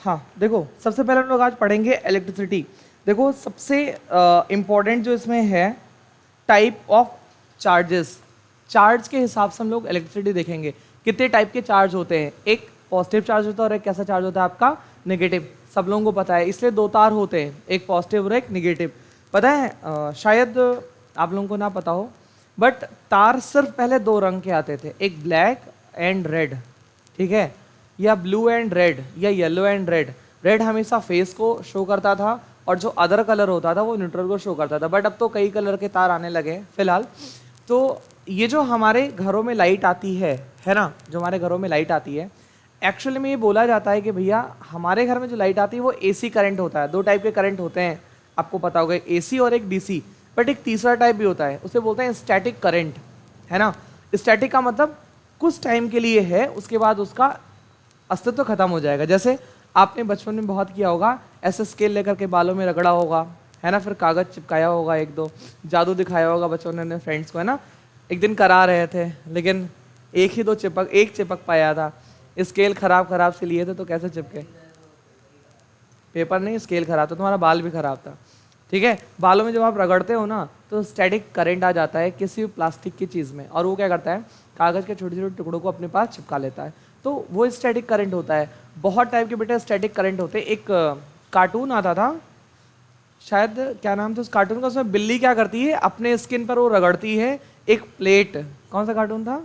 हाँ देखो, सबसे पहले हम लोग आज पढ़ेंगे इलेक्ट्रिसिटी। देखो सबसे इम्पोर्टेंट जो इसमें है टाइप ऑफ चार्जेस। चार्ज के हिसाब से हम लोग इलेक्ट्रिसिटी देखेंगे। कितने टाइप के चार्ज होते हैं, एक पॉजिटिव चार्ज होता है और एक कैसा चार्ज होता है आपका नेगेटिव। सब लोगों को पता है, इसलिए दो तार होते हैं, एक पॉजिटिव और एक नेगेटिव। पता है शायद आप लोगों को ना पता हो, बट तार सिर्फ पहले दो रंग के आते थे, एक ब्लैक एंड रेड, ठीक है, या ब्लू एंड रेड, या येलो एंड रेड। रेड हमेशा फेस को शो करता था और जो अदर कलर होता था वो न्यूट्रल को शो करता था। बट अब तो कई कलर के तार आने लगे फिलहाल। तो ये जो हमारे घरों में लाइट आती है ना, जो हमारे घरों में लाइट आती है, एक्चुअली में ये बोला जाता है कि भैया हमारे घर में जो लाइट आती है वो एसी करंट होता है। दो टाइप के करंट होते हैं, आपको पता होगा, एसी और एक डीसी। बट एक तीसरा टाइप भी होता है, उसे बोलते हैं स्टैटिक करंट, है ना। स्टैटिक का मतलब कुछ टाइम के लिए है, उसके बाद उसका अस्तित्व तो खत्म हो जाएगा। जैसे आपने बचपन में बहुत किया होगा, ऐसे स्केल लेकर के बालों में रगड़ा होगा, है ना, फिर कागज चिपकाया होगा, एक दो जादू दिखाया होगा बच्चों ने अपने फ्रेंड्स को, है ना। एक दिन करा रहे थे लेकिन एक ही दो चिपक पाया था। स्केल खराब से लिए थे तो कैसे चिपके? पेपर नहीं, स्केल खराब था, तुम्हारा बाल भी खराब था, ठीक है। बालों में जब आप रगड़ते हो ना तो स्टैटिक करंट आ जाता है किसी भी प्लास्टिक की चीज़ में, और वो क्या करता है, कागज के छोटे छोटे टुकड़ों को अपने पास चिपका लेता है। तो वो स्टैटिक करंट होता है। बहुत टाइप के बेटे स्टैटिक करंट होते हैं। एक कार्टून आता था, शायद क्या नाम था उस कार्टून का, उसमें बिल्ली क्या करती है, अपने स्किन पर वो रगड़ती है एक प्लेट। कौन सा कार्टून था?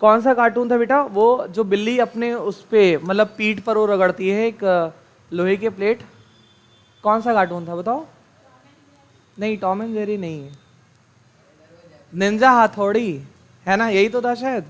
कौन सा कार्टून था बेटा? वो जो बिल्ली अपने उस पे मतलब पीठ पर वो रगड़ती है एक लोहे के प्लेट। कौन सा कार्टून था बताओ? नहीं, टॉम एंड जेरी नहीं है, निंजा हथौड़ी, है ना, यही तो था शायद।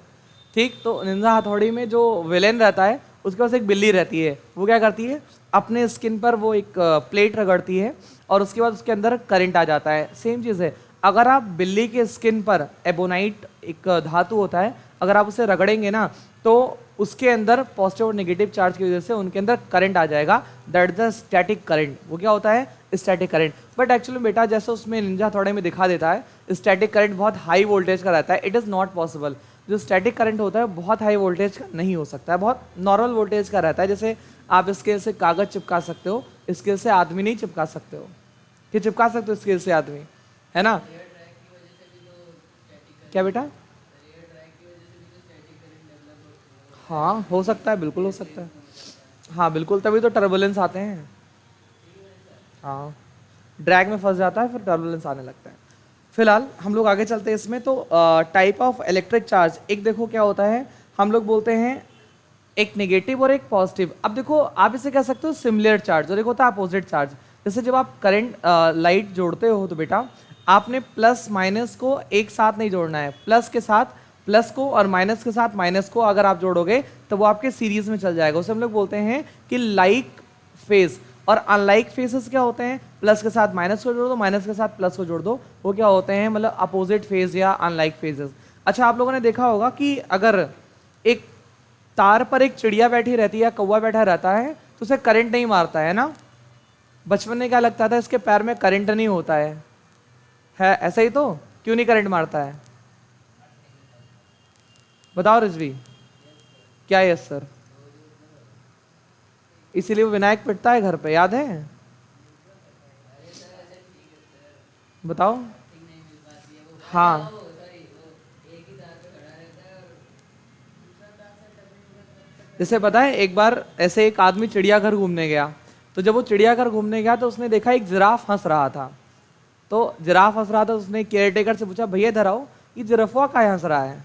ठीक, तो निंजा हथौड़ी में जो विलेन रहता है उसके पास एक बिल्ली रहती है। वो क्या करती है, अपने स्किन पर वो एक प्लेट रगड़ती है और उसके बाद उसके अंदर करंट आ जाता है। सेम चीज़ है, अगर आप बिल्ली के स्किन पर एबोनाइट एक धातु होता है, अगर आप उसे रगड़ेंगे ना तो उसके अंदर पॉजिटिव और नेगेटिव चार्ज की वजह से उनके अंदर करंट आ जाएगा। That is the static current. वो क्या होता है? Static current. बट एक्चुअली बेटा जैसे उसमें निंजा थोड़े में दिखा देता है, स्टैटिक करंट बहुत हाई वोल्टेज का रहता है। It is not possible. जो स्टैटिक करंट होता है बहुत हाई वोल्टेज का नहीं हो सकता है, बहुत नॉर्मल वोल्टेज का रहता है। जैसे आप स्केल से कागज चिपका सकते हो, स्केल से आदमी नहीं चिपका सकते हो, कि चिपका सकते हो स्केल से आदमी, है ना। क्या बेटा? हाँ हो सकता है, बिल्कुल हो सकता है। हाँ बिल्कुल, तभी तो टर्बुलेंस आते हैं। हाँ, ड्रैग में फंस जाता है फिर टर्बुलेंस आने लगता है। फिलहाल हम लोग आगे चलते हैं इसमें। तो टाइप ऑफ इलेक्ट्रिक चार्ज, एक देखो क्या होता है, हम लोग बोलते हैं एक नेगेटिव और एक पॉजिटिव। अब देखो आप इसे कह सकते हो सिमिलर चार्ज, और एक होता है अपोजिट चार्ज। जैसे जब आप करंट लाइट जोड़ते हो तो बेटा आपने प्लस माइनस को एक साथ नहीं जोड़ना है, प्लस के साथ प्लस को और माइनस के साथ माइनस को अगर आप जोड़ोगे तो वो आपके सीरीज में चल जाएगा। उसे हम लोग बोलते हैं कि लाइक फेज। और अनलाइक फेसेस क्या होते हैं? प्लस के साथ माइनस को जोड़ दो, माइनस के साथ प्लस को जोड़ दो, वो क्या होते हैं, मतलब अपोजिट फेज या अनलाइक फेजेस। अच्छा, आप लोगों ने देखा होगा कि अगर एक तार पर एक चिड़िया बैठी रहती है या कौवा बैठा रहता है तो उसे करंट नहीं मारता है ना। बचपन में क्या लगता था, इसके पैर में करंट नहीं होता है ऐसा ही तो? क्यों नहीं करंट मारता है बताओ रिजवी? क्या? यस सर, इसीलिए वो विनायक पिटता है घर पे, याद है? बताओ। हाँ जैसे पता है, एक बार ऐसे एक आदमी चिड़ियाघर घूमने गया, तो जब वो चिड़ियाघर घूमने गया तो उसने देखा एक जिराफ हंस रहा था। तो जिराफ हंस रहा था, उसने केयर टेकर से पूछा, भैया इधर आओ, ये जिराफवा का हंस रहा है?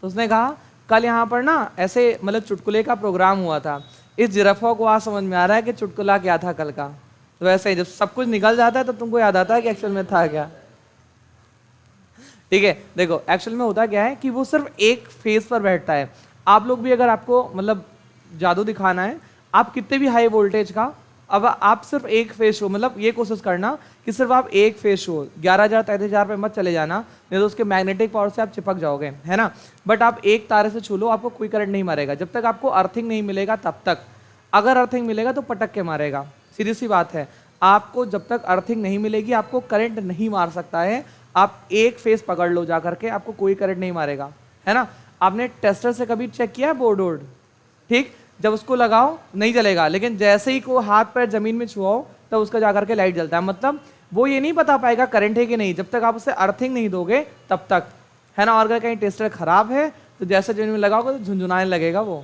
तो उसने कहा, कल यहाँ पर ना ऐसे मतलब चुटकुले का प्रोग्राम हुआ था, इस जिराफवा को आज समझ में आ रहा है कि चुटकुला क्या था कल का। तो वैसे ही जब सब कुछ निकल जाता है तो तुमको याद आता है कि एक्चुअल में था क्या। ठीक है, देखो एक्चुअल में होता क्या है कि वो सिर्फ एक फेज पर बैठता है। आप लोग भी अगर आपको मतलब जादू दिखाना है, आप कितने भी हाई वोल्टेज का, अब आप सिर्फ एक फेज शो, मतलब ये कोशिश करना कि सिर्फ आप एक फेज शो 11,000 33,000 पे मत चले जाना, नहीं तो उसके मैग्नेटिक पावर से आप चिपक जाओगे, है ना। बट आप एक तारे से छू लो, आपको कोई करंट नहीं मारेगा जब तक आपको अर्थिंग नहीं मिलेगा तब तक। अगर अर्थिंग मिलेगा तो पटक के मारेगा, सीधी सी बात है। आपको जब तक अर्थिंग नहीं मिलेगी आपको करंट नहीं मार सकता है। आप एक फेस पकड़ लो जा करके, आपको कोई करंट नहीं मारेगा, है ना। आपने टेस्टर से कभी चेक किया है बोर्ड वोर्ड, ठीक, जब उसको लगाओ नहीं जलेगा, लेकिन जैसे ही को हाथ पैर जमीन में छुआओ तब उसका जाकर के लाइट जलता है। मतलब वो ये नहीं बता पाएगा करंट है कि नहीं जब तक आप उसे अर्थिंग नहीं दोगे तब तक, है ना। और अगर कहीं टेस्टर खराब है तो जैसे जमीन में लगाओगे तो झुंझुनाने लगेगा वो।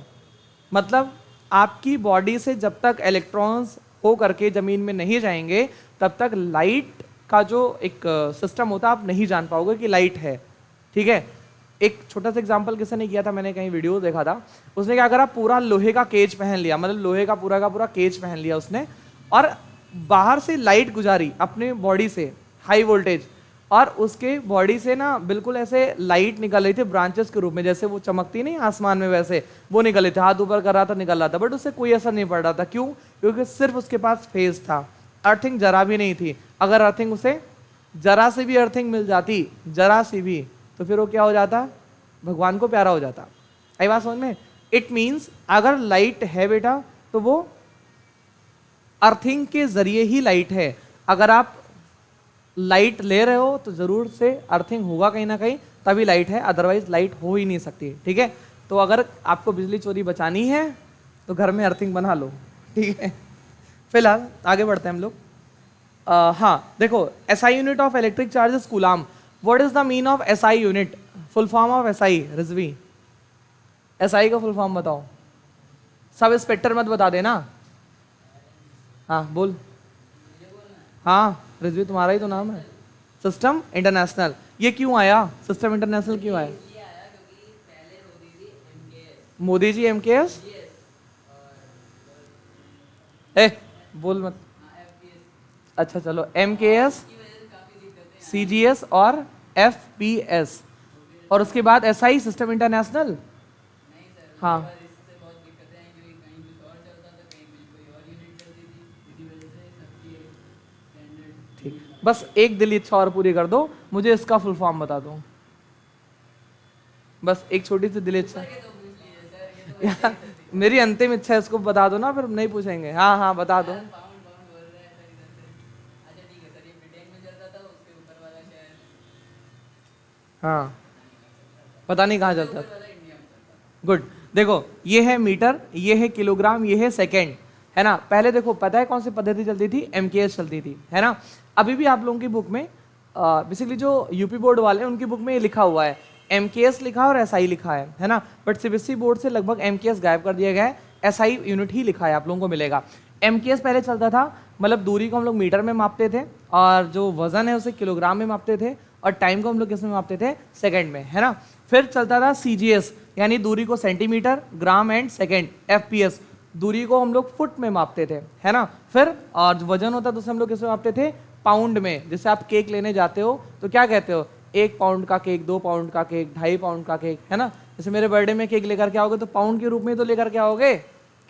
मतलब आपकी बॉडी से जब तक इलेक्ट्रॉन्स हो करके जमीन में नहीं जाएंगे तब तक लाइट का जो एक सिस्टम होता है आप नहीं जान पाओगे कि लाइट है, ठीक है। एक छोटा सा एग्जांपल किसी ने किया था, मैंने कहीं वीडियो देखा था, उसने क्या करा, पूरा लोहे का केज पहन लिया, मतलब लोहे का पूरा केज पहन लिया उसने, और बाहर से लाइट गुजारी अपने बॉडी से हाई वोल्टेज, और उसके बॉडी से ना बिल्कुल ऐसे लाइट निकल रही थी ब्रांचेस के रूप में, जैसे वो चमकती नहीं आसमान में वैसे वो निकल रही थी, हाथ ऊपर कर रहा था निकल रहा था, बट उससे कोई असर नहीं पड़ रहा था। क्यों? क्योंकि सिर्फ उसके पास फेज था, अर्थिंग जरा भी नहीं थी। अगर अर्थिंग उसे जरा सी भी अर्थिंग मिल जाती, जरा सी भी, तो फिर वो क्या हो जाता, भगवान को प्यारा हो जाता। आई बात समझ में? इट मीन्स अगर लाइट है बेटा तो वो अर्थिंग के जरिए ही लाइट है। अगर आप लाइट ले रहे हो तो जरूर से अर्थिंग होगा कहीं ना कहीं, तभी लाइट है, अदरवाइज लाइट हो ही नहीं सकती, ठीक है। तो अगर आपको बिजली चोरी बचानी है तो घर में अर्थिंग बना लो, ठीक है। फिलहाल आगे बढ़ते हैं हम लोग। हाँ देखो, SI unit of electric charge is coulomb. What is the mean of SI unit? Full form of SI, Rizvi, SI का फुल फॉर्म बताओ। सब इंस्पेक्टर मत बता देना। हाँ बोल। हाँ रिजवी तुम्हारा ही तो नाम है। सिस्टम इंटरनेशनल, ये क्यों आया? सिस्टम इंटरनेशनल क्यों आया? मोदी जी एमकेएस, ए बोल मत। अच्छा चलो, एमकेएस, सीजीएस और एफपीएस, और उसके बाद एसआई सिस्टम इंटरनेशनल। हाँ ठीक, बस एक दिल इच्छा और पूरी कर दो, मुझे इसका फुल फॉर्म बता दो, बस एक छोटी सी दिल इच्छा। यार मेरी अंतिम इच्छा, इसको बता दो ना, फिर नहीं पूछेंगे। हाँ हाँ बता दो। हाँ पता नहीं कहाँ चलता था। गुड, देखो ये है मीटर, ये है किलोग्राम, ये है सेकेंड, है ना। पहले देखो पता है कौन सी पद्धति चलती थी? एमकेएस चलती थी, है ना। अभी भी आप लोगों की बुक में बेसिकली जो यूपी बोर्ड वाले हैं उनकी बुक में ये लिखा हुआ है, एमकेएस लिखा है और एसआई लिखा है ना। बट सीबीएसई बोर्ड से लगभग एमकेएस गायब कर दिया गया है, एसआई यूनिट ही लिखा है, आप लोगों को मिलेगा। एमकेएस पहले चलता था, मतलब दूरी को हम लोग मीटर में मापते थे, और जो वजन है उसे किलोग्राम में मापते थे, और टाइम को हम लोग किस में मापते थे? सेकंड में, है ना। फिर चलता था सीजीएस, यानी दूरी को centimetre, gram and second. FPS, दूरी को हम लोग फुट में मापते थे, है ना। फिर और जो वजन होता था उसे हम लोग किस में मापते थे? पाउंड में। जैसे आप केक लेने जाते हो तो क्या कहते हो? 1 पाउंड का केक, 2 पाउंड का केक, 2.5 पाउंड का केक, है ना। जैसे मेरे बर्थडे में केक लेकर के आओगे तो पाउंड के रूप में तो लेकर के आओगे,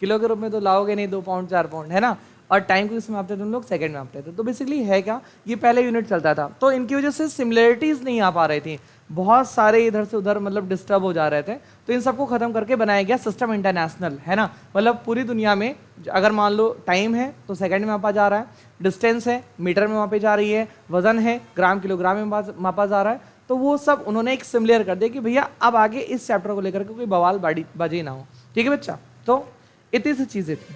किलो के रूप में तो लाओगे नहीं, 2 पाउंड 4 पाउंड, है ना। और टाइम को किसमें मापते थे हम लोग? सेकंड में मापते थे। तो बेसिकली है क्या, ये पहले यूनिट चलता था, तो इनकी वजह से सिमिलरिटीज नहीं आ पा रही थी, बहुत सारे इधर से उधर मतलब डिस्टर्ब हो जा रहे थे। तो इन सबको खत्म करके बनाया गया सिस्टम इंटरनेशनल, है ना। मतलब पूरी दुनिया में अगर मान लो टाइम है तो सेकंड में मापा जा रहा है, डिस्टेंस है मीटर में मापी जा रही है, वजन है ग्राम किलोग्राम में मापा जा रहा है, तो वो सब उन्होंने एक सिमिलर कर दिया कि भैया अब आगे इस चैप्टर को लेकर के कोई बवाल बाजी ना हो, ठीक है बच्चा। तो इतनी सी चीजें थी।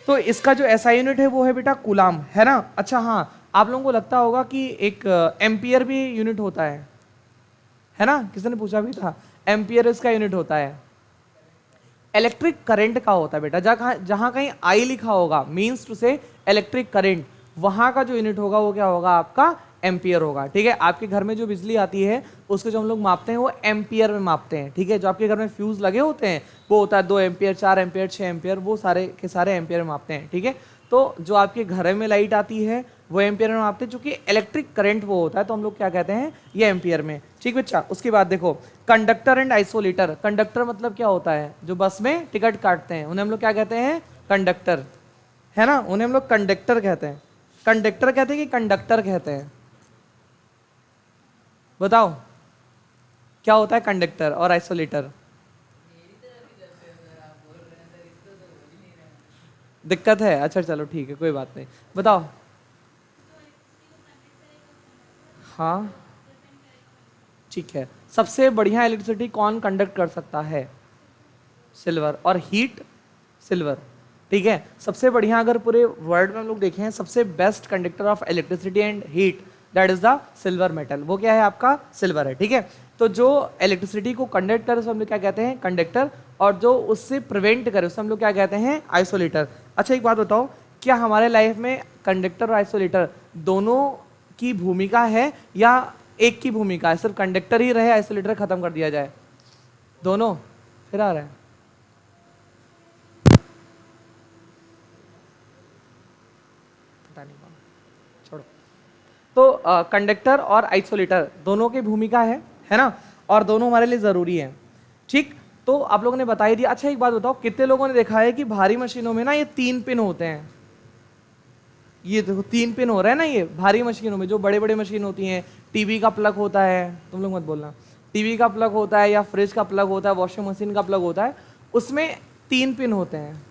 तो इसका जो एसआई यूनिट है वो है बेटा कूलाम, है ना। अच्छा हाँ, आप लोगों को लगता होगा कि एक एम्पियर भी यूनिट होता है ना, किसी ने पूछा भी था, एम्पियर इसका यूनिट होता है। इलेक्ट्रिक करंट का होता है बेटा, जहां कहीं आई लिखा होगा मींस टू से इलेक्ट्रिक करंट, वहां का जो यूनिट होगा वो क्या होगा? आपका एम्पियर होगा, ठीक है। आपके घर में जो बिजली आती है उसको जो हम लोग मापते हैं वो एम्पियर में मापते हैं, ठीक है। जो आपके घर में फ्यूज लगे होते हैं वो होता है 2 एम्पियर, 4 एम्पियर, 6 एम्पियर, वो सारे के सारे एम्पियर में मापते हैं, ठीक है। तो जो आपके घर में लाइट आती है वो एम्पियर में मापते हैं, चूंकि इलेक्ट्रिक करंट वो होता है तो हम लोग क्या कहते हैं? ये एम्पियर में, ठीक बच्चा। उसके बाद देखो कंडक्टर एंड आइसोलेटर। कंडक्टर मतलब क्या होता है? जो बस में टिकट काटते हैं उन्हें हम लोग क्या कहते हैं? कंडक्टर, है ना। उन्हें हम लोग कंडक्टर कहते हैं। कंडक्टर कहते हैं कि कंडक्टर कहते हैं? बताओ क्या होता है कंडक्टर और आइसोलेटर? दिक्कत है? अच्छा चलो ठीक है, कोई बात नहीं, बताओ। हाँ ठीक है, सबसे बढ़िया इलेक्ट्रिसिटी कौन कंडक्ट कर सकता है? सिल्वर। और हीट सिल्वर, ठीक है। सबसे बढ़िया अगर पूरे वर्ल्ड में हम लोग देखें, सबसे best conductor of electricity and heat, that is the silver metal. वो क्या है आपका? सिल्वर है, ठीक है। तो जो इलेक्ट्रिसिटी को कंडक्ट करे उसे हम लोग क्या कहते हैं? कंडक्टर। और जो उससे प्रिवेंट करे उसे हम लोग क्या कहते हैं? आइसोलेटर। अच्छा एक बात बताओ, क्या हमारे लाइफ में कंडक्टर और आइसोलेटर दोनों की भूमिका है या एक की भूमिका है? सिर्फ कंडक्टर ही रहे, आइसोलेटर खत्म कर दिया जाए? दोनों। फिर आ रहा है, पता नहीं कौन, छोड़ो। तो कंडक्टर और आइसोलेटर दोनों की भूमिका है ना, और दोनों हमारे लिए जरूरी है, ठीक। तो आप लोगों ने बता ही दिया। अच्छा एक बात बताओ, कितने लोगों ने देखा है कि भारी मशीनों में ना ये 3 पिन होते हैं? ये देखो 3 पिन हो रहा है ना, ये भारी मशीनों में, जो बड़े बड़े मशीन होती हैं, टीवी का प्लग होता है, तुम लोग मत बोलना, टीवी का प्लग होता है या फ्रिज का प्लग होता है, वॉशिंग मशीन का प्लग होता है, उसमें 3 पिन होते हैं।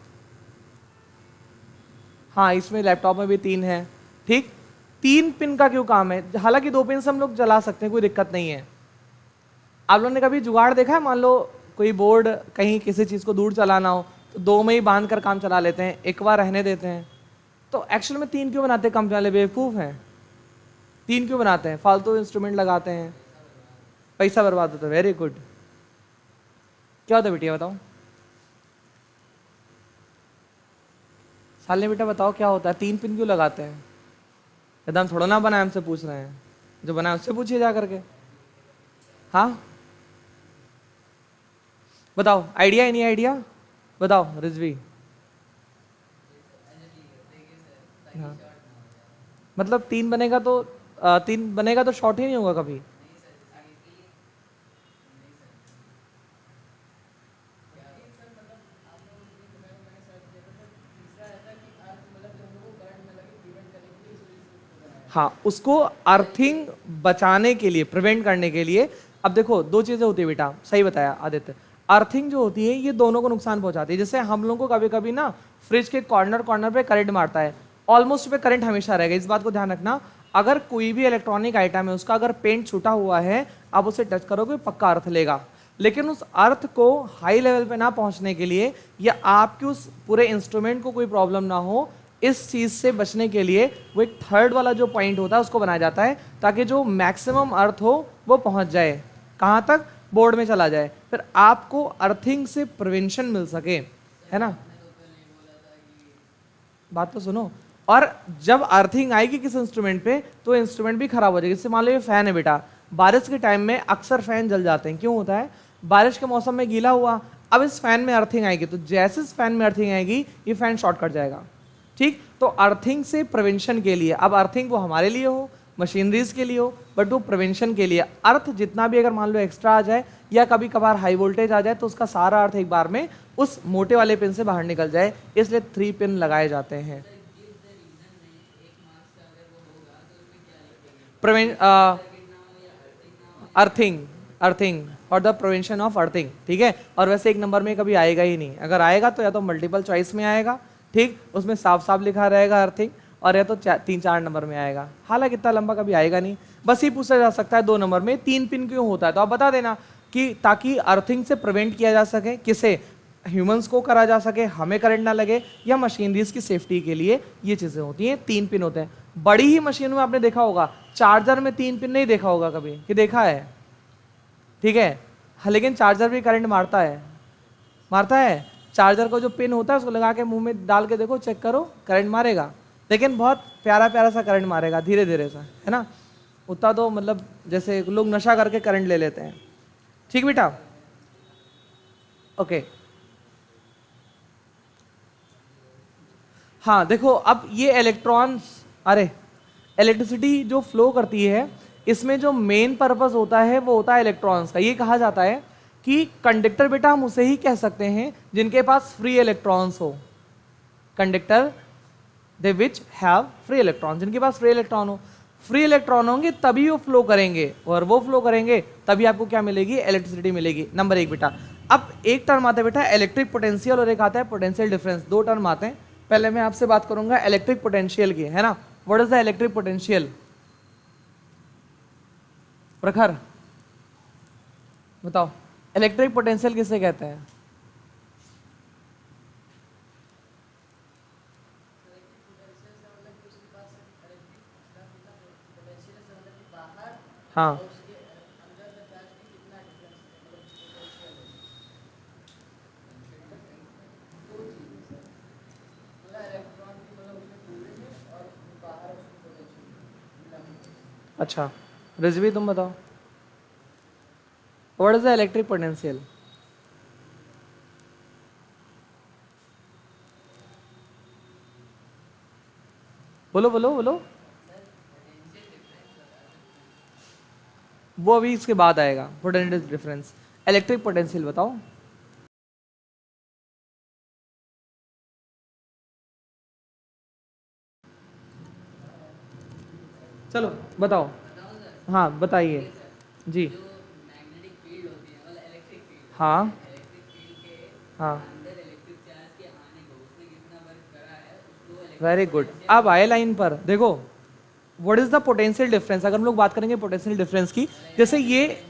हाँ इसमें लैपटॉप में भी 3 है, ठीक। 3 पिन का क्यों काम है? हालांकि 2 पिन से हम लोग जला सकते हैं, कोई दिक्कत नहीं है। आप लोगों ने कभी जुगाड़ देखा है? मान लो कोई बोर्ड कहीं किसी चीज़ को दूर चलाना हो तो 2 में ही बांध कर काम चला लेते हैं, एक बार रहने देते हैं। तो एक्चुअल में 3 क्यों बनाते हैं? कंपनी वाले बेवकूफ़ हैं। 3 क्यों बनाते हैं? फालतू इंस्ट्रूमेंट लगाते हैं, पैसा बर्बाद होता है। Very good. क्या होता है बेटिया बताओ? साले बेटा बताओ क्या होता है? 3 पिन क्यों लगाते हैं? एकदम थोड़ा ना बनाए, हमसे पूछ रहे हैं, जो बनाए उससे पूछिए जा करके। हाँ बताओ, आइडिया? नहीं आइडिया बताओ रिजवी। हाँ मतलब 3 बनेगा तो 3 बनेगा तो शॉर्ट ही नहीं होगा कभी। हाँ उसको अर्थिंग बचाने के लिए, प्रिवेंट करने के लिए। अब देखो 2 चीजें होती है बेटा, सही बताया आदित्य। अर्थिंग जो होती है ये दोनों को नुकसान पहुंचाती है। जैसे हम लोगों को कभी कभी ना फ्रिज के कॉर्नर कॉर्नर पे करंट मारता है, ऑलमोस्ट पे करंट हमेशा रहेगा, इस बात को ध्यान रखना। अगर कोई भी इलेक्ट्रॉनिक आइटम है उसका अगर पेंट छूटा हुआ है, आप उसे टच करोगे पक्का अर्थ लेगा। लेकिन उस अर्थ को हाई लेवल पे ना पहुंचने के लिए या आपके उस पूरे इंस्ट्रूमेंट को कोई प्रॉब्लम ना हो, इस चीज से बचने के लिए वो एक थर्ड वाला जो पॉइंट होता है उसको बनाया जाता है, ताकि जो मैक्सिमम अर्थ हो वो पहुंच जाए कहां तक? बोर्ड में चला जाए, फिर आपको अर्थिंग से प्रिवेंशन मिल सके, है ना। बात तो सुनो। और जब अर्थिंग आएगी किस इंस्ट्रूमेंट पे तो इंस्ट्रूमेंट भी खराब हो जाएगा। जैसे मान लो ये फैन है बेटा, बारिश के टाइम में अक्सर फैन जल जाते हैं, क्यों होता है? बारिश के मौसम में गीला हुआ, अब इस फैन में अर्थिंग आएगी, तो जैसे इस फैन में अर्थिंग आएगी ये फैन शॉर्ट कट जाएगा, ठीक। तो अर्थिंग से प्रिवेंशन के लिए, अब अर्थिंग वो हमारे लिए हो, मशीनरीज के लिए हो, बट वो प्रिवेंशन के लिए अर्थ जितना भी अगर मान लो एक्स्ट्रा आ जाए या कभी कभार हाई वोल्टेज आ जाए तो उसका सारा अर्थ एक बार में उस मोटे वाले पिन से बाहर निकल जाए, इसलिए 3 पिन लगाए जाते हैं। अर्थिंग, अर्थिंग और द प्रिवेंशन ऑफ अर्थिंग, ठीक है। और वैसे 1 नंबर में कभी आएगा ही नहीं, अगर आएगा तो या तो मल्टीपल चॉइस में आएगा, ठीक, उसमें साफ साफ लिखा रहेगा अर्थिंग, और या तो 3-4 नंबर में आएगा। हालांकि इतना लंबा कभी आएगा नहीं। बस ये पूछा जा सकता है 2 नंबर में 3 पिन क्यों होता है, तो आप बता देना कि ताकि अर्थिंग से प्रिवेंट किया जा सके, किसे? ह्यूमंस को करा जा सके, हमें करंट ना लगे, या मशीनरीज की सेफ्टी के लिए ये चीजें होती हैं। 3 पिन होते हैं। बड़ी ही मशीनों में आपने देखा होगा, चार्जर में 3 पिन नहीं देखा होगा कभी, कि देखा है? ठीक है, हाँ, लेकिन चार्जर भी करंट मारता है, मारता है। चार्जर को जो पिन होता है उसको लगा के मुंह में डाल के देखो, चेक करो, करंट मारेगा, लेकिन बहुत प्यारा प्यारा सा करंट मारेगा, धीरे धीरे सा, है ना। उतना तो मतलब जैसे लोग नशा करके करंट ले लेते हैं, ठीक बेटा, ओके। हाँ देखो, अब ये इलेक्ट्रॉन्स, अरे इलेक्ट्रिसिटी जो फ्लो करती है इसमें जो मेन पर्पस होता है वो होता है इलेक्ट्रॉन्स का। ये कहा जाता है कि कंडक्टर बेटा हम उसे ही कह सकते हैं जिनके पास फ्री इलेक्ट्रॉन्स हो। Conductor they which have free electron, जिनके पास फ्री इलेक्ट्रॉन हो। फ्री इलेक्ट्रॉन होंगे तभी वो फ्लो करेंगे, और वो फ्लो करेंगे तभी आपको क्या मिलेगी? इलेक्ट्रिसिटी मिलेगी। नंबर 1 बेटा। अब एक टर्म आता है बेटा इलेक्ट्रिक पोटेंशियल, और एक आता है पोटेंशियल डिफरेंस। 2 टर्म आते हैं। पहले मैं आपसे बात करूंगा इलेक्ट्रिक पोटेंशियल की, है ना। What is the electric potential? प्रखर, बताओ इलेक्ट्रिक पोटेंशियल किसे कहते हैं? हाँ अच्छा, रिजवी तुम बताओ, what is the electric potential? बोलो बोलो बोलो, वो अभी इसके बाद आएगा, पोटेंशियल डिफरेंस। इलेक्ट्रिक पोटेंशियल बताओ। चलो बताओ, हाँ बताइए जी। हाँ हाँ, वेरी गुड। अब आए लाइन पर, देखो what is the potential difference. अगर हम लोग बात करेंगे पोटेंशियल डिफरेंस की, जैसे ये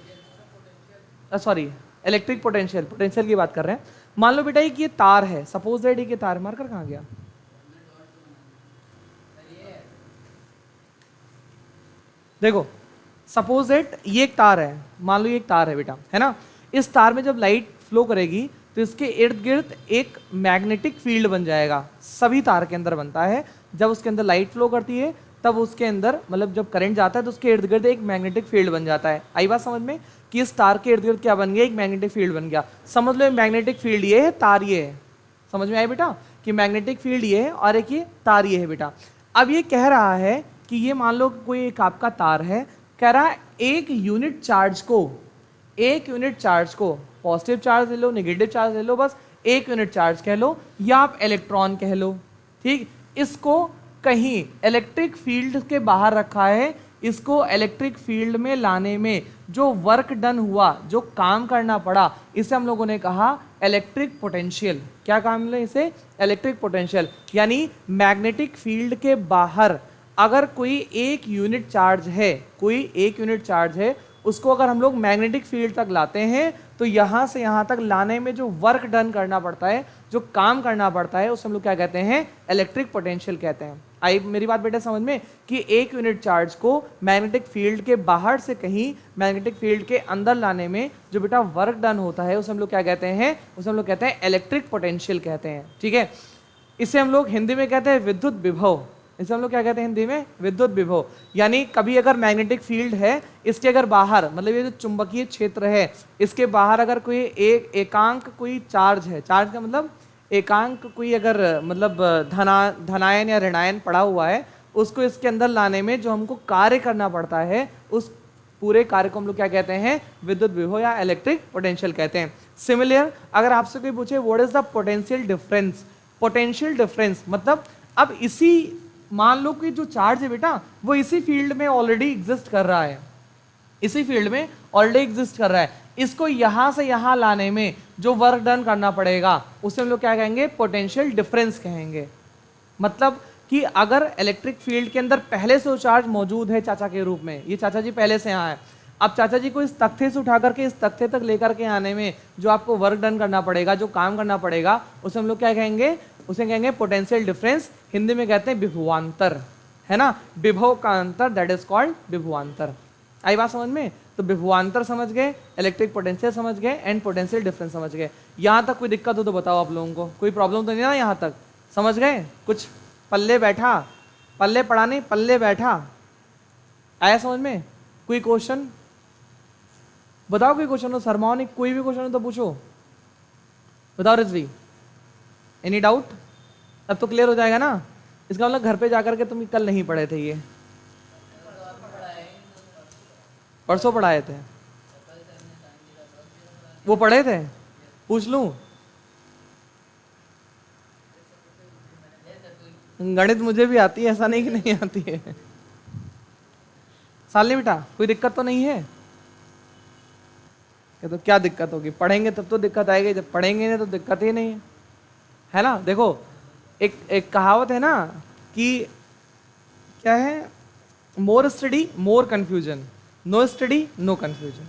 सॉरी इलेक्ट्रिक पोटेंशियल, पोटेंशियल की बात कर रहे हैं। मान लो बेटा एक ये तार है, सपोज दैट ये तार, मार्कर कहाँ गया? देखो सपोज दैट ये एक तार है, मान लो ये एक तार है बेटा, है ना। इस तार में जब लाइट फ्लो करेगी तो इसके इर्द गिर्द एक मैग्नेटिक फील्ड बन जाएगा, सभी तार के अंदर बनता है। जब उसके अंदर लाइट फ्लो करती है तब उसके अंदर मतलब जब करंट जाता है तो उसके इर्द गिर्द एक मैग्नेटिक फील्ड बन जाता है। आई बात समझ में कि इस तार के इर्द गिर्द क्या बन गया? एक मैग्नेटिक फील्ड बन गया। समझ लो मैग्नेटिक फील्ड ये है, तार ये है। समझ में आया बेटा कि मैग्नेटिक फील्ड ये है और एक ये तार ये है बेटा। अब ये कह रहा है कि ये मान लो कोई एक आपका तार है, कह रहा है एक यूनिट चार्ज को, एक यूनिट चार्ज को, पॉजिटिव चार्ज ले लो नेगेटिव चार्ज ले लो, बस एक यूनिट चार्ज कह लो या आप इलेक्ट्रॉन कह लो, ठीक। इसको कहीं इलेक्ट्रिक फील्ड के बाहर रखा है। इसको इलेक्ट्रिक फील्ड में लाने में जो वर्क डन हुआ, जो काम करना पड़ा, इसे हम लोगों ने कहा इलेक्ट्रिक पोटेंशियल। क्या काम मिला इसे? Electric potential. यानी मैग्नेटिक फील्ड के बाहर अगर कोई एक यूनिट चार्ज है, कोई एक यूनिट चार्ज है, उसको अगर हम लोग मैग्नेटिक फील्ड तक लाते हैं तो यहाँ से यहाँ तक लाने में जो वर्क डन करना पड़ता है, जो काम करना पड़ता है, उसे हम लोग क्या कहते हैं? इलेक्ट्रिक पोटेंशियल कहते हैं। आई मेरी बात बेटा समझ में कि एक यूनिट चार्ज को मैग्नेटिक फील्ड के बाहर से कहीं मैग्नेटिक फील्ड के अंदर लाने में जो बेटा वर्क डन होता है, उसे हम लोग क्या कहते हैं? उसे हम लोग कहते हैं इलेक्ट्रिक पोटेंशियल कहते हैं, ठीक है। इसे हम लोग हिंदी में कहते हैं विद्युत विभव। इसे हम लोग क्या कहते हैं हिंदी में? विद्युत विभव। यानी कभी अगर मैग्नेटिक फील्ड है, इसके अगर बाहर मतलब ये जो चुंबकीय क्षेत्र है, इसके बाहर अगर कोई एक एकांक कोई चार्ज है, चार्ज का मतलब एकांक कोई अगर मतलब धनायन या ऋणायन पड़ा हुआ है, उसको इसके अंदर लाने में जो हमको कार्य करना पड़ता है, उस पूरे कार्य को हम लोग क्या कहते हैं? विद्युत विभव या इलेक्ट्रिक पोटेंशियल कहते हैं। सिमिलर अगर आपसे कोई पूछे what is the potential difference, potential difference मतलब अब इसी मान लो कि जो चार्ज है बेटा वो इसी फील्ड में ऑलरेडी एग्जिस्ट कर रहा है, इसी फील्ड में ऑलरेडी एग्जिस्ट कर रहा है। इसको यहां से यहां लाने में जो वर्क डन करना पड़ेगा उसे हम लोग क्या कहेंगे? पोटेंशियल डिफरेंस कहेंगे। मतलब कि अगर इलेक्ट्रिक फील्ड के अंदर पहले से वो चार्ज मौजूद है चाचा के रूप में, ये चाचा जी पहले से यहाँ है, अब चाचा जी को इस तख्ते से उठा करके इस तख्ते तक लेकर के आने में जो आपको वर्क डन करना पड़ेगा, जो काम करना पड़ेगा, उसे हम लोग क्या कहेंगे? उसे कहेंगे पोटेंशियल डिफरेंस। हिंदी में कहते हैं विभवांतर, है ना। विभव का अंतर, दैट इज कॉल्ड विभवांतर। आई बात समझ में? तो विभवांतर समझ गए, इलेक्ट्रिक पोटेंशियल समझ गए एंड पोटेंशियल डिफरेंस समझ गए। यहाँ तक कोई दिक्कत हो तो बताओ आप लोगों को, कोई प्रॉब्लम तो नहीं ना? यहाँ तक समझ गए? कुछ पल्ले बैठा, पल्ले पड़ा नहीं, पल्ले बैठा, आया समझ में? कोई क्वेश्चन बताओ, कोई क्वेश्चन हो, शर्माओ नहीं, कोई भी क्वेश्चन हो तो पूछो। बताओ रिजवी, एनी डाउट? अब तो क्लियर हो जाएगा ना। इसका मतलब घर पे जाकर के तुम कल नहीं पढ़े थे, ये परसों पढ़ाए थे, वो पढ़े थे? पूछ लूं? गणित मुझे भी आती है, ऐसा नहीं कि नहीं आती है। सालनी बेटा कोई दिक्कत तो नहीं है? तो क्या दिक्कत होगी? पढ़ेंगे तब तो दिक्कत आएगी, जब पढ़ेंगे नहीं तो दिक्कत ही नहीं है ना। देखो एक कहावत है ना कि क्या है? More study more confusion. No study no confusion.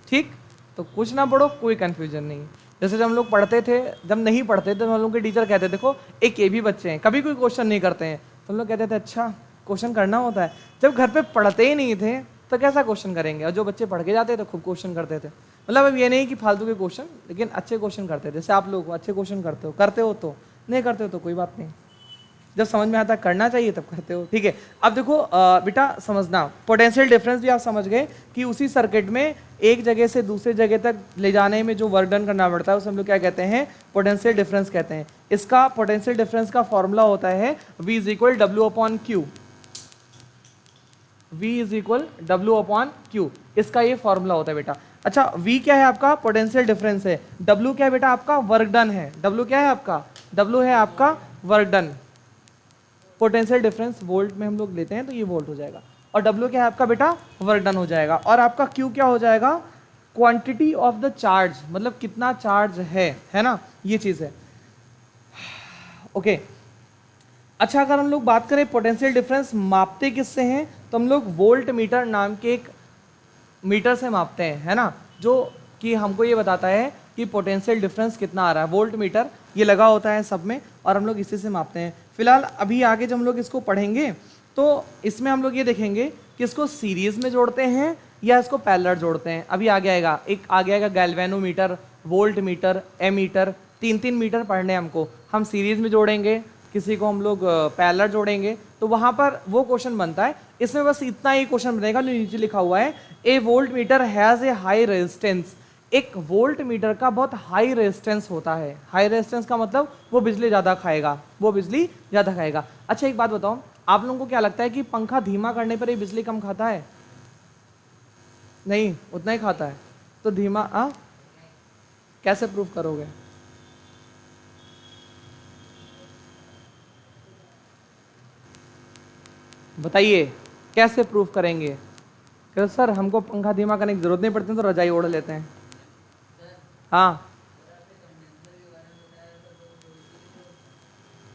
ठीक, तो कुछ ना पढ़ो कोई कन्फ्यूजन नहीं। जैसे जब हम लोग पढ़ते थे, जब नहीं पढ़ते थे तो हम लोग के टीचर कहते थे देखो एक ये भी बच्चे हैं कभी कोई क्वेश्चन नहीं करते हैं, तो हम लोग कहते थे अच्छा क्वेश्चन करना होता है। जब घर पे पढ़ते ही नहीं थे तो कैसा क्वेश्चन करेंगे, और जो बच्चे पढ़ के जाते थे खूब क्वेश्चन करते थे। मतलब अब ये नहीं कि फालतू के क्वेश्चन, लेकिन अच्छे क्वेश्चन करते थे। जैसे आप लोग अच्छे क्वेश्चन करते हो तो, नहीं करते हो तो कोई बात नहीं, जब समझ में आता करना चाहिए तब करते हो। ठीक है, अब देखो बेटा समझना, पोटेंशियल डिफरेंस भी आप समझ गए कि उसी सर्किट में एक जगह से दूसरे जगह तक ले जाने में जो वर्क डन करना पड़ता है उसे हम लोग क्या कहते हैं, पोटेंशियल डिफरेंस कहते हैं। इसका पोटेंशियल डिफरेंस का फॉर्मूला होता है V is equal W/Q। V is equal W/Q, इसका ये फॉर्मूला होता है बेटा। अच्छा, V क्या है आपका, पोटेंशियल डिफरेंस है। W क्या है बेटा आपका, वर्क डन है। W क्या है आपका, W है आपका work done. Potential difference volt में हम लोग लेते हैं तो ये वोल्ट हो जाएगा, और W क्या है आपका बेटा, वर्क डन हो जाएगा। और आपका Q क्या हो जाएगा, क्वांटिटी ऑफ द चार्ज, मतलब कितना चार्ज है ना, ये चीज है। ओके, अच्छा अगर हम लोग बात करें पोटेंशियल डिफरेंस मापते किससे हैं, तो हम लोग वोल्ट मीटर नाम के एक मीटर से मापते हैं, है ना, जो कि हमको ये बताता है कि पोटेंशियल डिफरेंस कितना आ रहा है। वोल्ट मीटर ये लगा होता है सब में, और हम लोग इसी से मापते हैं। फिलहाल अभी आगे जब हम लोग इसको पढ़ेंगे तो इसमें हम लोग ये देखेंगे कि इसको सीरीज में जोड़ते हैं या इसको पैरेलल जोड़ते हैं। अभी आगे आएगा, एक आगे आएगा galvanometer, volt meter, ammeter, 3 meter पढ़ने हमको। हम सीरीज में जोड़ेंगे, किसी को हम लोग पैरेलल जोड़ेंगे, तो वहां पर वो क्वेश्चन बनता है। इसमें बस इतना ही क्वेश्चन बनेगा जो नीचे लिखा हुआ है, a volt meter has a high resistance. एक वोल्ट मीटर का बहुत हाई रेजिस्टेंस होता है। हाई रेजिस्टेंस का मतलब वो बिजली ज़्यादा खाएगा, वो बिजली ज़्यादा खाएगा। अच्छा एक बात बताओ, आप लोगों को क्या लगता है कि पंखा धीमा करने पर ये बिजली कम खाता है? नहीं, उतना ही खाता है। तो धीमा कैसे प्रूव करोगे? बताइए कैसे प्रूफ करेंगे? कि सर हमको पंखा धीमा करने की जरूरत नहीं पड़ती तो रजाई ओढ़ लेते हैं। हाँ,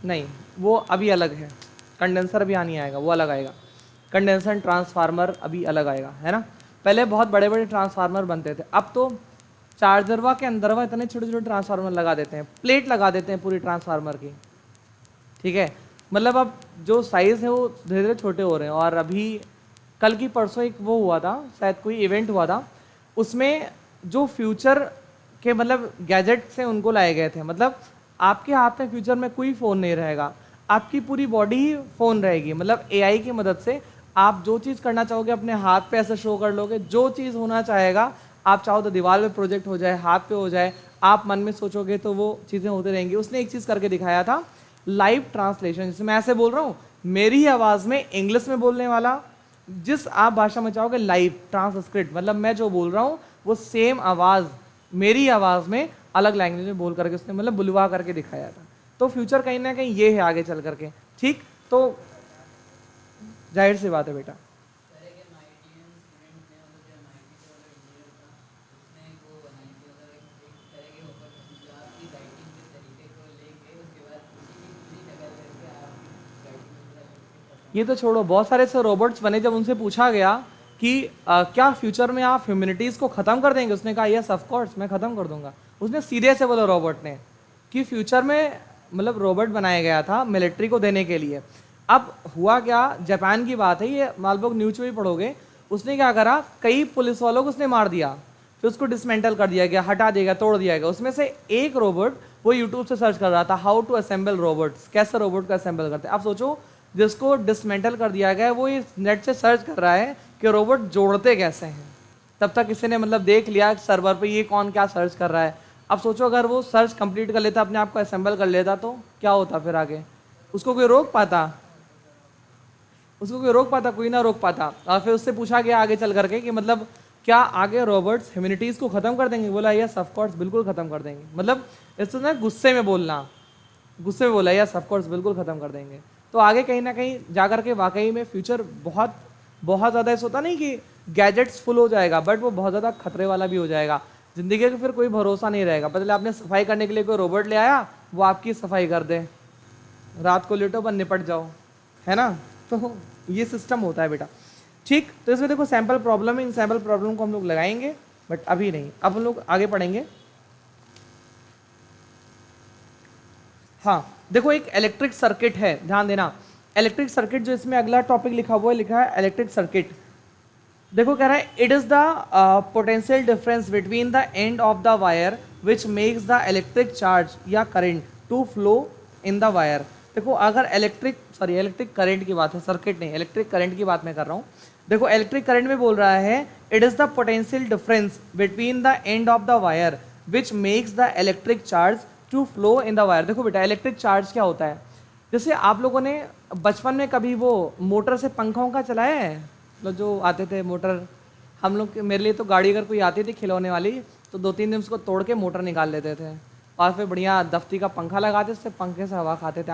नहीं वो अभी अलग है, कंडेंसर अभी नहीं आएगा, वो अलग आएगा। कंडेंसर ट्रांसफार्मर अभी अलग आएगा, है ना। पहले बहुत बड़े बड़े ट्रांसफार्मर बनते थे, अब तो चार्जरवा के अंदरवा इतने छोटे छोटे ट्रांसफार्मर लगा देते हैं, प्लेट लगा देते हैं पूरी ट्रांसफार्मर की। ठीक है, मतलब अब जो साइज़ है वो धीरे धीरे छोटे हो रहे हैं। और अभी कल की परसों एक वो हुआ था, शायद कोई इवेंट हुआ था, उसमें जो फ्यूचर के मतलब गैजेट्स हैं उनको लाए गए थे। मतलब आपके हाथ में फ्यूचर में कोई फ़ोन नहीं रहेगा, आपकी पूरी बॉडी ही फ़ोन रहेगी। मतलब एआई की मदद से आप जो चीज़ करना चाहोगे अपने हाथ पे ऐसे शो कर लोगे, जो चीज़ होना चाहेगा आप चाहो तो दीवार पे प्रोजेक्ट हो जाए, हाथ पे हो जाए, आप मन में सोचोगे तो वो चीज़ें होती रहेंगी। उसने एक चीज़ करके दिखाया था, लाइव ट्रांसलेशन। जैसे मैं ऐसे बोल रहा हूँ, मेरी ही आवाज़ में इंग्लिश में बोलने वाला, जिस आप भाषा में चाहोगे लाइव ट्रांसक्रिप्ट, मतलब मैं जो बोल रहा हूँ वो सेम आवाज़ मेरी आवाज़ में अलग लैंग्वेज में बोल करके उसने मतलब बुलवा करके दिखाया था। तो फ्यूचर कहीं ना कहीं ये है आगे चल करके। ठीक, तो जाहिर सी बात है बेटा, ये तो छोड़ो, बहुत सारे ऐसे रोबोट्स बने जब उनसे पूछा गया कि क्या फ्यूचर में आप ह्यूमैनिटीज़ को ख़त्म कर देंगे, उसने कहा यस ऑफ कोर्स मैं ख़त्म कर दूंगा। उसने सीधे से बोला रोबोट ने कि फ्यूचर में मतलब रोबोट बनाया गया था मिलिट्री को देने के लिए। अब हुआ क्या, जापान की बात है ये, मालबोग न्यूज में भी पढ़ोगे, उसने क्या करा, कई पुलिस वालों को उसने मार दिया, फिर उसको डिसमेंटल कर दिया गया, हटा दिया गया, तोड़ दिया गया। उसमें से एक रोबोट वो यूट्यूब से सर्च कर रहा था हाउ टू असेंबल रोबोट्स, कैसे रोबोट को असेंबल करते हैं। आप सोचो, जिसको डिसमेंटल कर दिया गया है वो ये नेट से सर्च कर रहा है कि रोबोट जोड़ते कैसे हैं। तब तक किसी ने मतलब देख लिया सर्वर पे ये कौन क्या सर्च कर रहा है। अब सोचो अगर वो सर्च कंप्लीट कर लेता, अपने आप को असेंबल कर लेता, तो क्या होता फिर आगे? उसको कोई रोक पाता? उसको कोई रोक पाता? कोई ना रोक पाता। और फिर उससे पूछा गया आगे चल करके कि मतलब क्या आगे रोबोट्स ह्यूमैनिटीज़ को ख़त्म कर देंगे? बोला यस ऑफ कोर्स बिल्कुल ख़त्म कर देंगे। मतलब इससे ना गुस्से में बोलना, गुस्से में बोला यस ऑफ कोर्स बिल्कुल ख़त्म कर देंगे। तो आगे कहीं ना कहीं जाकर के वाकई में फ्यूचर बहुत बहुत ज़्यादा ऐसा होता नहीं कि गैजेट्स फुल हो जाएगा, बट वो बहुत ज़्यादा खतरे वाला भी हो जाएगा। ज़िंदगी का फिर कोई भरोसा नहीं रहेगा। बदले आपने सफाई करने के लिए कोई रोबोट ले आया, वो आपकी सफाई कर दे, रात को लेटो बस निपट जाओ, है ना। तो ये सिस्टम होता है बेटा। ठीक, तो इसमें देखो सैंपल प्रॉब्लम है, इन सैंपल प्रॉब्लम को हम लोग लगाएंगे बट अभी नहीं, अब हम लोग आगे पढ़ेंगे। हाँ देखो एक इलेक्ट्रिक सर्किट है, ध्यान देना, इलेक्ट्रिक सर्किट जो इसमें अगला टॉपिक लिखा हुआ है, लिखा है इलेक्ट्रिक सर्किट। देखो कह रहा है it is the potential difference between the end of the wire which makes the electric charge या current to flow in the wire. देखो अगर इलेक्ट्रिक करंट की बात है, सर्किट नहीं, इलेक्ट्रिक करंट की बात मैं कर रहा हूँ। देखो इलेक्ट्रिक करंट में बोल रहा है it is the potential difference between the end of the wire which makes the electric charge to flow in the wire. देखो बेटा इलेक्ट्रिक चार्ज क्या होता है, जैसे आप लोगों ने बचपन में कभी वो मोटर से पंखों का चलाया है, मतलब जो आते थे मोटर, हम लोग मेरे लिए तो गाड़ी अगर कोई आती थी खिलौने वाली तो 2-3 दिन उसको तोड़ के मोटर निकाल लेते थे और फिर बढ़िया दफ्ती का पंखा लगाते, उससे पंखे से हवा खाते थे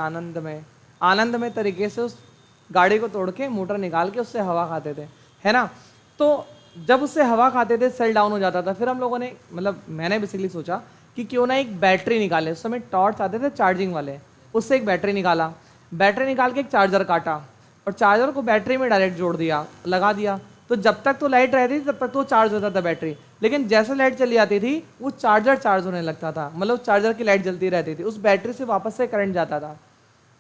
आनंदमय तरीके से, उस गाड़ी को तोड़ के मोटर निकाल के उससे हवा खाते थे, है ना। तो जब उससे हवा खाते थे सेल डाउन हो जाता था, फिर हम लोगों ने मतलब मैंने बेसिकली सोचा कि क्यों ना एक बैटरी निकाले, उस समय टॉर्च आते थे चार्जिंग वाले, उससे एक बैटरी निकाला, बैटरी निकाल के एक चार्जर काटा और चार्जर को बैटरी में डायरेक्ट जोड़ दिया, लगा दिया, तो जब तक तो लाइट रहती थी तब तक तो चार्ज होता था बैटरी, लेकिन जैसे लाइट चली जाती थी वो चार्जर चार्ज होने लगता था, मतलब चार्जर की लाइट जलती रहती थी, उस बैटरी से वापस से करंट जाता था।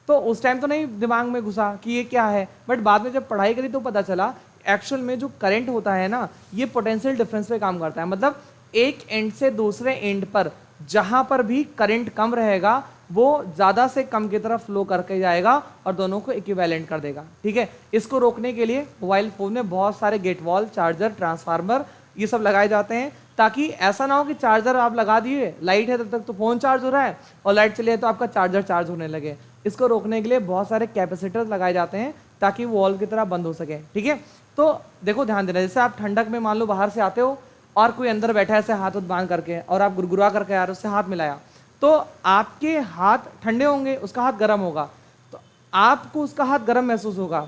तो उस टाइम तो नहीं दिमाग में घुसा कि ये क्या है, बट बाद में जब पढ़ाई करी तो पता चला एक्चुअल में जो करंट होता है ना ये पोटेंशियल डिफरेंस पे काम करता है, मतलब एक एंड से दूसरे एंड पर जहां पर भी करंट कम रहेगा वो ज्यादा से कम की तरफ फ्लो करके जाएगा और दोनों को इक्विवेलेंट कर देगा, ठीक है। इसको रोकने के लिए मोबाइल फोन में बहुत सारे गेट वॉल, चार्जर, ट्रांसफार्मर ये सब लगाए जाते हैं, ताकि ऐसा ना हो कि चार्जर आप लगा दिए, लाइट है तब तक तो फोन चार्ज हो रहा है और लाइट चली है तो आपका चार्जर चार्ज होने लगे। इसको रोकने के लिए बहुत सारे कैपेसिटर्स लगाए जाते हैं ताकि वॉल की तरह बंद हो सके, ठीक है। तो देखो ध्यान देना, जैसे आप ठंडक में मान लो बाहर से आते हो और कोई अंदर बैठा है ऐसे हाथ बांध करके और आप गुरगुरा करके आ रहे हो, उससे हाथ मिलाया तो आपके हाथ ठंडे होंगे, उसका हाथ गर्म होगा, तो आपको उसका हाथ गर्म महसूस होगा।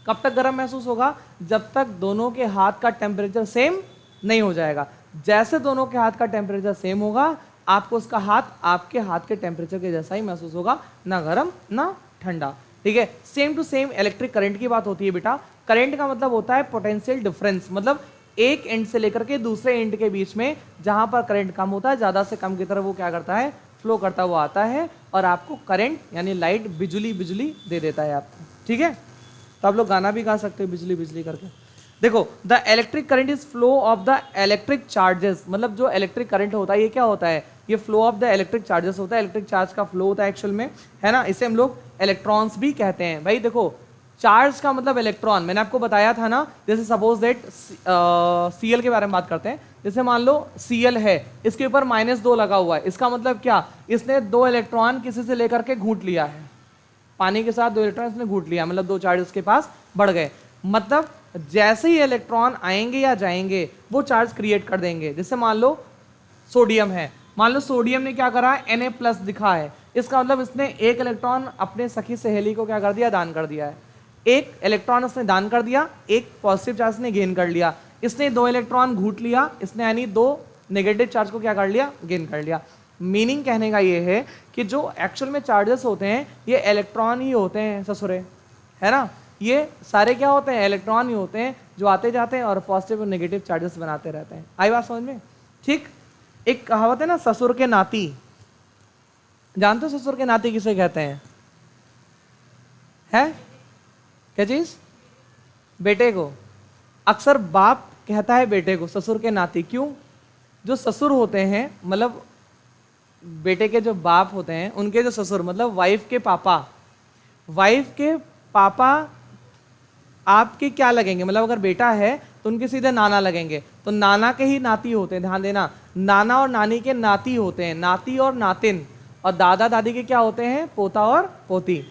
कब तक गर्म महसूस होगा? जब तक दोनों के हाथ का टेम्परेचर सेम नहीं हो जाएगा। जैसे दोनों के हाथ का टेम्परेचर सेम होगा आपको उसका हाथ आपके हाथ के टेम्परेचर के जैसा ही महसूस होगा, ना गर्म ना ठंडा, ठीक है। Same to same electric current की बात होती है बेटा। करंट का मतलब होता है पोटेंशियल डिफरेंस, मतलब एक एंड से लेकर के दूसरे एंड के बीच में जहां पर करंट कम होता है ज्यादा से कम की तरफ वो क्या करता है, फ्लो करता हुआ आता है और आपको करंट यानी लाइट, बिजली दे देता है आपको, ठीक है। तो आप लोग गाना भी गा सकते हो बिजली करके। देखो the electric current is flow of the electric charges, मतलब जो इलेक्ट्रिक करंट होता है ये क्या होता है, ये flow of the electric charges होता है, इलेक्ट्रिक चार्ज का फ्लो होता है एक्चुअल में, है ना। इसे हम लोग इलेक्ट्रॉन्स भी कहते हैं। भाई देखो चार्ज का मतलब इलेक्ट्रॉन, मैंने आपको बताया था ना, जैसे सपोज दैट Cl के बारे में बात करते हैं, जैसे मान लो Cl है, इसके ऊपर -2 लगा हुआ है, इसका मतलब क्या, इसने 2 इलेक्ट्रॉन किसी से लेकर के घूट लिया है, पानी के साथ 2 इलेक्ट्रॉन इसने घूट लिया, मतलब 2 चार्ज उसके पास बढ़ गए, मतलब जैसे ही इलेक्ट्रॉन आएंगे या जाएंगे वो चार्ज क्रिएट कर देंगे। जैसे मान लो सोडियम है, मान लो सोडियम ने क्या करा, Na+ दिखा है, इसका मतलब इसने एक इलेक्ट्रॉन अपने सखी सहेली को क्या कर दिया, दान कर दिया है, एक इलेक्ट्रॉन उसने दान कर दिया, एक पॉजिटिव चार्ज ने गेन कर लिया, इसने 2 इलेक्ट्रॉन घूट लिया, इसने यानी 2 नेगेटिव चार्ज को क्या कर लिया, गेन कर लिया। मीनिंग कहने का ये है कि जो एक्चुअल में चार्जेस होते हैं ये इलेक्ट्रॉन ही होते हैं ससुरे, है ना, ये सारे क्या होते हैं, इलेक्ट्रॉन ही होते हैं जो आते जाते हैं और पॉजिटिव और नेगेटिव चार्जेस बनाते रहते हैं। आई बात समझ में, ठीक। एक कहावत है ना, ससुर के नाती, जानते हो ससुर के नाती किसे कहते हैं, है क्या चीज, बेटे को। अक्सर बाप कहता है बेटे को ससुर के नाती, क्यों, जो ससुर होते हैं मतलब बेटे के जो बाप होते हैं उनके जो ससुर मतलब वाइफ के पापा आपके क्या लगेंगे, मतलब अगर बेटा है तो उनके सीधे नाना लगेंगे, तो नाना के ही नाती होते हैं, ध्यान देना, नाना और नानी के नाती होते हैं, नाती और नातिन, और दादा दादी के क्या होते हैं, पोता और पोती।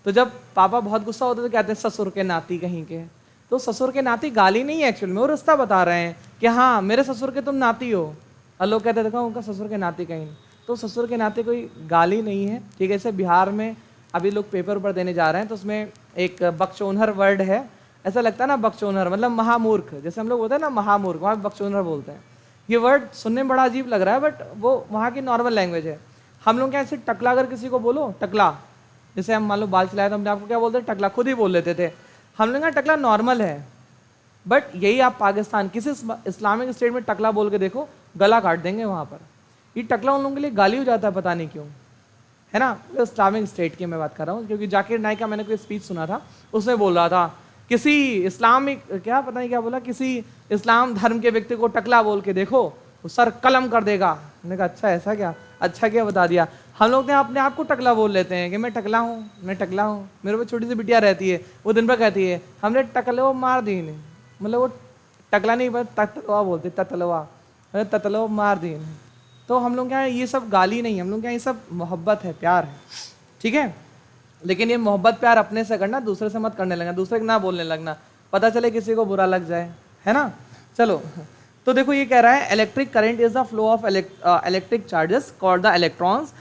तो जब पापा बहुत गुस्सा होते तो कहते हैं ससुर के नाती कहीं के, तो ससुर के नाती गाली नहीं है एक्चुअल में, वो रिश्ता बता रहे हैं कि हाँ मेरे ससुर के तुम नाती हो, और लोग कहते देखो उनका ससुर के नाती कहीं, तो ससुर के नाते कोई गाली नहीं है, ठीक है। जैसे बिहार में अभी लोग पेपर पर देने जा रहे हैं तो उसमें एक बकचोनहर वर्ड है, ऐसा लगता है ना बकचोनहर मतलब महामूर्ख, जैसे हम लोग बोलते हैं ना महामूर्ख, वहाँ बकचोनहर बोलते हैं। ये वर्ड सुनने में बड़ा अजीब लग रहा है बट वो वहाँ की नॉर्मल लैंग्वेज है। हम लोग क्या ऐसे टकला अगर किसी को बोलो, टकला, जैसे हम मान लो बाल चलाए तो हमने आपको क्या बोलते हैं, टकला, खुद ही बोल लेते थे। हम लोग का टकला नॉर्मल है, बट यही आप पाकिस्तान किसी इस्लामिक स्टेट में टकला बोल के देखो, गला काट देंगे वहां पर। ये टकला उन लोगों के लिए गाली हो जाता है, पता नहीं क्यों, है ना। इस्लामिक स्टेट की मैं बात कर रहा हूँ, क्योंकि जाकिर नाइक का मैंने कोई स्पीच सुना था, उसमें बोल रहा था किसी इस्लामिक क्या पता नहीं क्या बोला, किसी इस्लाम धर्म के व्यक्ति को टकला बोल के देखो, वो सर कलम कर देगा। मैंने कहा अच्छा ऐसा क्या, अच्छा क्या बता दिया। हम लोग ने अपने आप को टकला बोल लेते हैं कि मैं टकला हूँ, मैं टकला हूँ। मेरे को छोटी सी बिटिया रहती है, वो दिन भर कहती है हमने टकले वो मार दी इन्हें, मतलब वो टकला नहीं बस ततलवा बोलते, ततलवा, अरे ततलवा मार दी इन्हें। तो हम लोग क्या ये सब गाली नहीं, हम लोग क्या ये सब मोहब्बत है, प्यार है, ठीक है। लेकिन ये मोहब्बत प्यार अपने से करना, दूसरे से मत करने लगना, दूसरे को ना बोलने लगना, पता चले किसी को बुरा लग जाए, है ना। चलो तो देखो ये कह रहा है electric current is the flow of electric charges called the electrons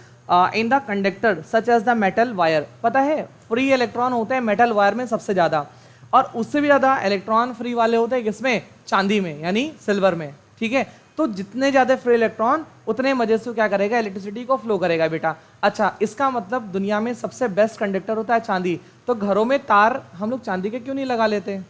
in the conductor such as the metal wire. पता है फ्री इलेक्ट्रॉन होते हैं मेटल वायर में सबसे ज्यादा, और उससे भी ज्यादा इलेक्ट्रॉन फ्री वाले होते हैं किसमें, चांदी में, यानी सिल्वर में, ठीक है। तो जितने ज्यादा फ्री इलेक्ट्रॉन उतने मजे से क्या करेगा, इलेक्ट्रिसिटी को फ्लो करेगा बेटा। अच्छा इसका मतलब दुनिया में सबसे बेस्ट कंडक्टर होता है चांदी। तो घरों में तार हम लोग चांदी के क्यों नहीं लगा लेते,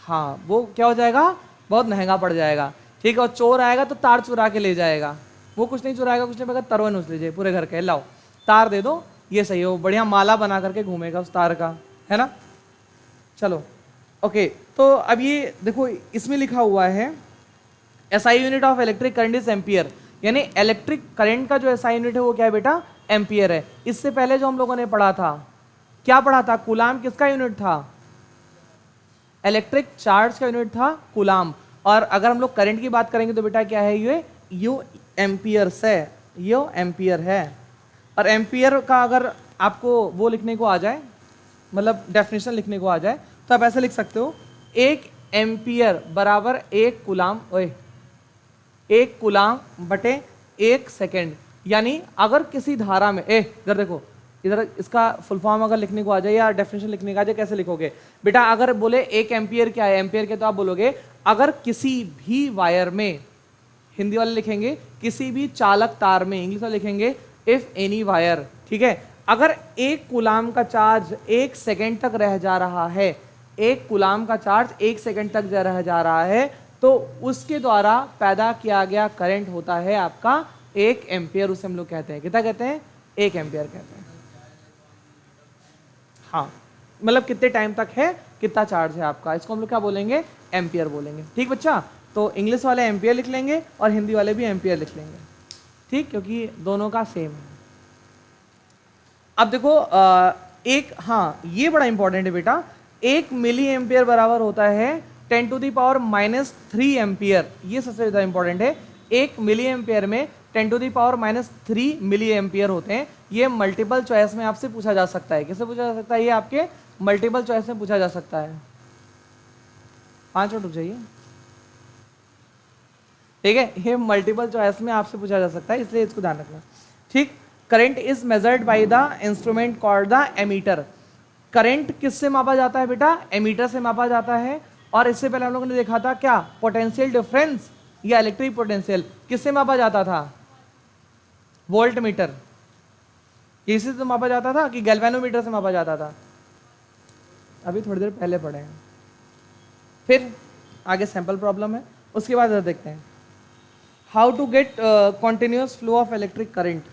हाँ वो क्या हो जाएगा, बहुत महंगा पड़ जाएगा, ठीक है। और चोर आएगा तो तार चुरा के ले जाएगा, वो कुछ नहीं चुराएगा, कुछ नहीं पड़ेगा, तरवन उस लीजिए पूरे घर के, लाओ तार दे दो, ये सही हो, बढ़िया माला बना करके घूमेगा उस तार का, है ना। चलो ओके, तो अब ये देखो इसमें लिखा हुआ है SI unit of electric current is ampere, यानी इलेक्ट्रिक करंट का जो एसआई यूनिट है वो क्या है बेटा, एम्पियर है। इससे पहले जो हम लोगों ने पढ़ा था, क्या पढ़ा था, कूलाम किसका यूनिट था, इलेक्ट्रिक चार्ज का यूनिट था कूलाम। और अगर हम लोग करंट की बात करेंगे तो बेटा क्या है, ये यू एम्पियर से, ये एम्पियर है। और एम्पियर का अगर आपको वो लिखने को आ जाए, मतलब डेफिनेशन लिखने को आ जाए, तो आप ऐसे लिख सकते हो, एक एम्पियर बराबर एक कूलाम, ओए एक कूलाम बटे एक सेकेंड। यानी अगर किसी धारा में, इधर देखो, इधर इसका फुल फॉर्म अगर लिखने को आ जाए या डेफिनेशन लिखने का आ जाए, कैसे लिखोगे बेटा, अगर बोले एक एम्पियर क्या है, एम्पियर के तो आप बोलोगे अगर किसी भी वायर में, हिंदी वाले लिखेंगे किसी भी चालक तार में, इंग्लिश वाले लिखेंगे इफ एनी वायर, ठीक है। अगर एक कूलाम का चार्ज एक सेकेंड तक रह जा रहा है, एक कूलाम का चार्ज एक सेकेंड तक रह जा रहा है, तो उसके द्वारा पैदा किया गया करंट होता है आपका एक एम्पियर, उसे हम लोग कहते हैं, कितना कहते हैं, एक एम्पियर कहते हैं। हाँ मतलब कितने टाइम तक है, कितना चार्ज है आपका, इसको हम लोग क्या बोलेंगे, एम्पियर बोलेंगे, ठीक बच्चा। तो इंग्लिश वाले एम्पियर लिख लेंगे और हिंदी वाले भी एम्पियर लिख लेंगे, ठीक, क्योंकि दोनों का सेम है। अब देखो एक, हाँ ये बड़ा इंपॉर्टेंट है बेटा, एक मिली एम्पियर बराबर होता है 10⁻³ एम्पियर, ये सबसे ज्यादा इंपॉर्टेंट है। एक मिली एम्पियर में 10⁻³ मिली एम्पियर होते हैं। ये मल्टीपल चॉइस में आपसे पूछा जा सकता है, किससे पूछा जा सकता है, ये आपके मल्टीपल चॉइस में पूछा जा सकता है। 5 मिनट रुक जाइए, ठीक है, ये मल्टीपल चॉइस में आपसे पूछा जा सकता है, इसलिए इसको ध्यान रखना, ठीक। Current is measured by the instrument called the ammeter. Current किससे मापा जाता है बेटा, एमीटर से मापा जाता है। और इससे पहले हम लोगों ने देखा था क्या, पोटेंशियल डिफरेंस या इलेक्ट्रिक पोटेंशियल किससे मापा जाता था, वोल्ट मीटर, किसी से मापा जाता था कि गैल्वेनोमीटर से मापा जाता था, अभी थोड़ी देर पहले पढ़े हैं। फिर आगे सैंपल प्रॉब्लम है, उसके बाद देखते हैं how to get continuous flow of electric current.